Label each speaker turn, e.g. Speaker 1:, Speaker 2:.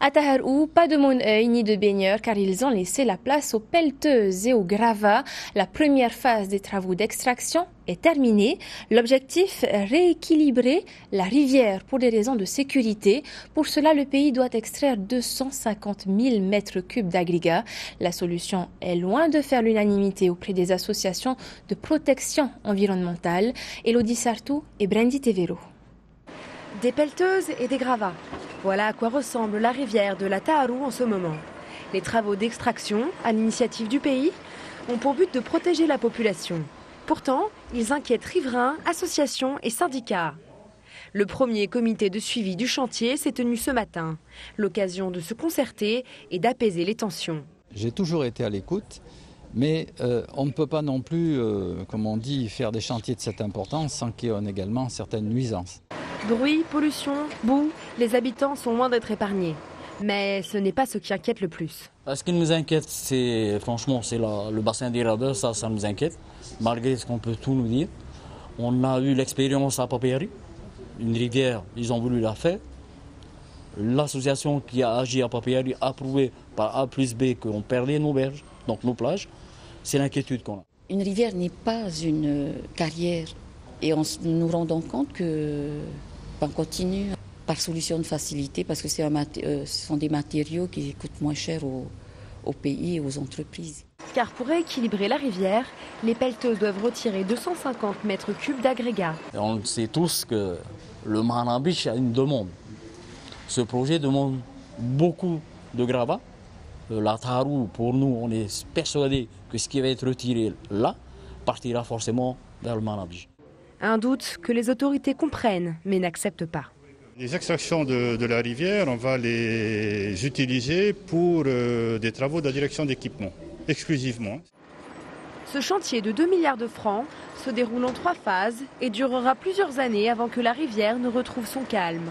Speaker 1: À Taharou, pas de mon-œil ni de baigneurs car ils ont laissé la place aux pelleteuses et aux gravats. La première phase des travaux d'extraction est terminée. L'objectif, rééquilibrer la rivière pour des raisons de sécurité. Pour cela, le pays doit extraire 250 000 mètres cubes d'agrégats. La solution est loin de faire l'unanimité auprès des associations de protection environnementale. Elodie Sartou et Brandy Tevero.
Speaker 2: Des pelleteuses et des gravats. Voilà à quoi ressemble la rivière de la Taharou en ce moment. Les travaux d'extraction, à l'initiative du pays, ont pour but de protéger la population. Pourtant, ils inquiètent riverains, associations et syndicats. Le premier comité de suivi du chantier s'est tenu ce matin. L'occasion de se concerter et d'apaiser les tensions.
Speaker 3: J'ai toujours été à l'écoute, mais on ne peut pas non plus, comme on dit, faire des chantiers de cette importance sans qu'il y ait également certaines nuisances.
Speaker 2: Bruit, pollution, boue, les habitants sont loin d'être épargnés. Mais ce n'est pas ce qui inquiète le plus.
Speaker 4: Ce qui nous inquiète, c'est le bassin d'Irada, ça nous inquiète, malgré ce qu'on peut tout nous dire. On a eu l'expérience à Papéry, une rivière, ils ont voulu la faire. L'association qui a agi à Papéry a prouvé par A plus B qu'on perdait nos berges, donc nos plages. C'est l'inquiétude qu'on a.
Speaker 5: Une rivière n'est pas une carrière et nous nous rendons compte qu'on continue par solution de facilité parce que ce sont des matériaux qui coûtent moins cher au pays et aux entreprises.
Speaker 2: Car pour rééquilibrer la rivière, les pelleteuses doivent retirer 250 mètres cubes d'agrégats.
Speaker 4: On sait tous que le Manabich a une demande. Ce projet demande beaucoup de gravats. La Taharou, pour nous, on est persuadé que ce qui va être retiré là partira forcément vers le Manabich.
Speaker 2: Un doute que les autorités comprennent mais n'acceptent pas.
Speaker 6: Les extractions de la rivière, on va les utiliser pour des travaux de la direction d'équipement, exclusivement.
Speaker 2: Ce chantier de 2 milliards de francs se déroule en 3 phases et durera plusieurs années avant que la rivière ne retrouve son calme.